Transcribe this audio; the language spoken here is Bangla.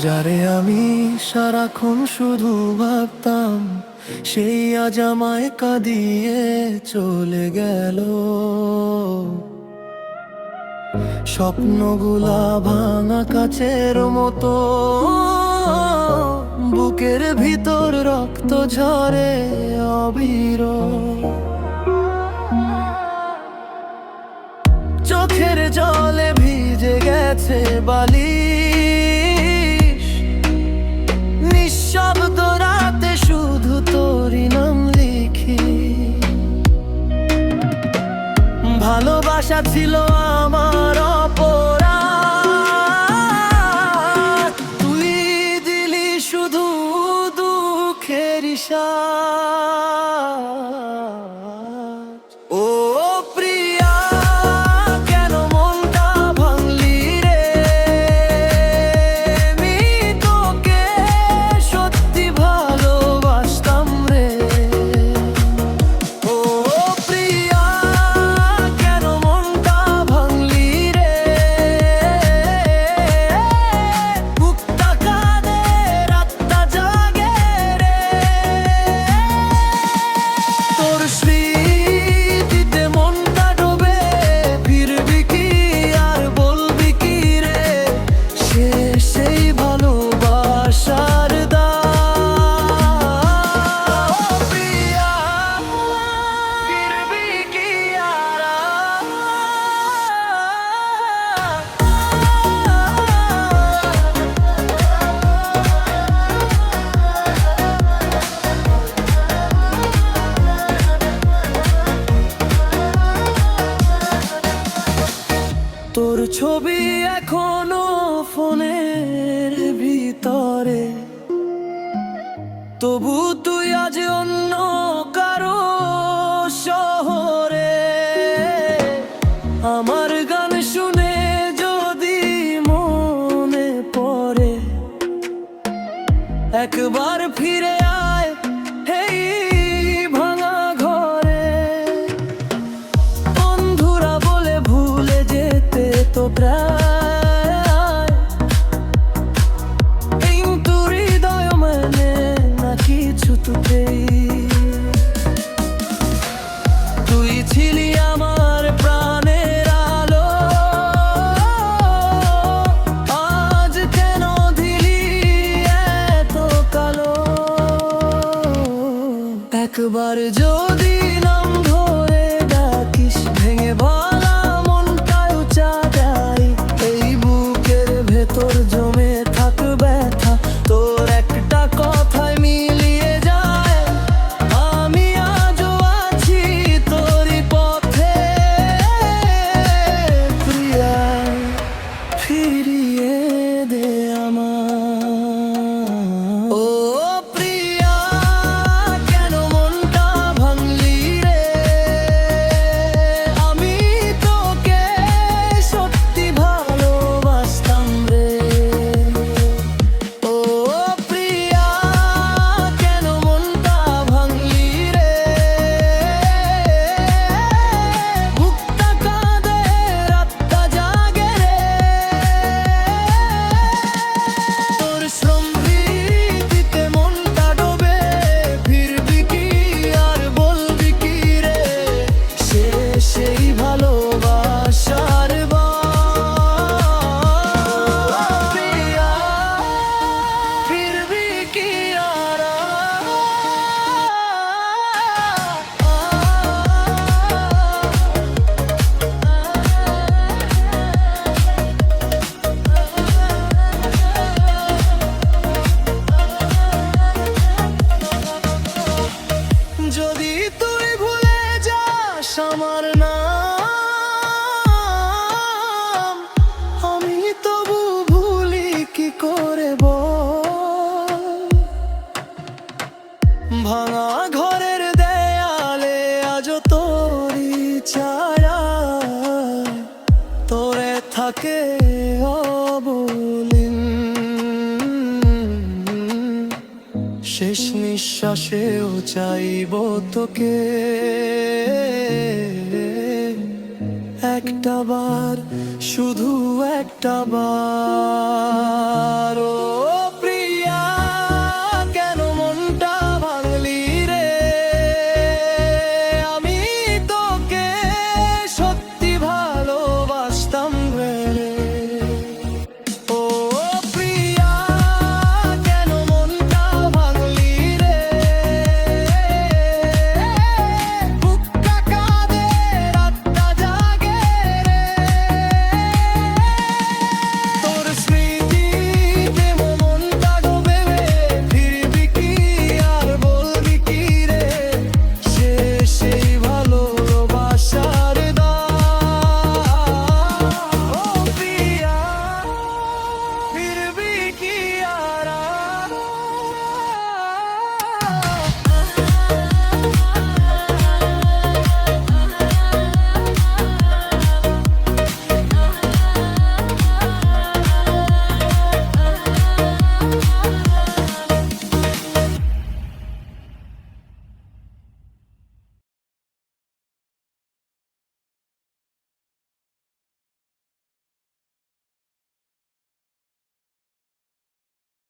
যারে আমি সারাক্ষণ শুধু ভাবতাম, সেই আজ আমায় কাঁদিয়ে চলে গেল। স্বপ্নগুলা ভাঙা কাচের মতো, বুকের ভিতর রক্ত ঝরে অবিরল। চোখের জলে ভিজে গেছে বালিশ, নিঃশব্দ রাতে শুধু তোরই নাম লিখি। ভালোবাসা ছিল আমার অপরাধ, তুই দিলি শুধু দুঃখের ইশারা। ও প্রিয়া, কেন মনটা ভাঙলি রে? আমি তোকে সত্যি ভালোবাসতাম রে। ও প্রিয়া, কেন মনটা ভাঙলি রে? বুকটা কাঁদে, রাতটা জাগে রে। তোর স্মৃতিতে মনটা ডোবে, ফিরবি কি আর বলবি কি রে? সেই ভালোবাসার দাম। প্রিয়া, ফিরবি কি আর? তোর ছবি এখনো ফোনের ভিতরে, তবু তুই আজ অন্য কারো শহরে। আমার গান শুনে যদি মনে পড়ে, একবার ফিরে আয় এই ভাঙা ঘরে। বন্ধুরা বলে ভুলে যেতে তো প্রায়, কিন্তু হৃদয় মানে না কিছুতেই। তুই ছিলি আমার প্রাণের আলো, আজ কেন দিলি এত কালো? একবার যদি নাম ধরে ডাকিস, ভেঙে ভাঙা মনটায় উঁচা যায়। এই বুকের ভেতর জমে থাক ব্যথা, তোর একটা কথায় মিলিয়ে যায়। আমি আজও আছি তোরই পথে। প্রিয়া, ফিরিয়ে দে আমার। ও প্রিয়া, কেন মনটা ভাঙলি রে? আমি তোকে সত্যি ভালোবাসতাম রে। ও প্রিয়া, কেন মনটা ভাঙলি রে? বুকটা কাঁদে, রাতটা জাগে রে। তোর স্মৃতিতে মনটা ডোবে, ফিরবি কি আর বলবি কি রে? সেই ভালোবাসার বাম। প্রিয়া, ফিরবি কি আর? যদি তুই ভুলে যাস আমার নাম, আমি তবু ভুলি কি করে বল? ভাঙা ঘরের দেয়ালে আজও তোরই ছায়া, তোরে থাকে অবলিন। শেষ নিঃশ্বাসেও চাইব তোকে, একটা বার, শুধু একটা বার।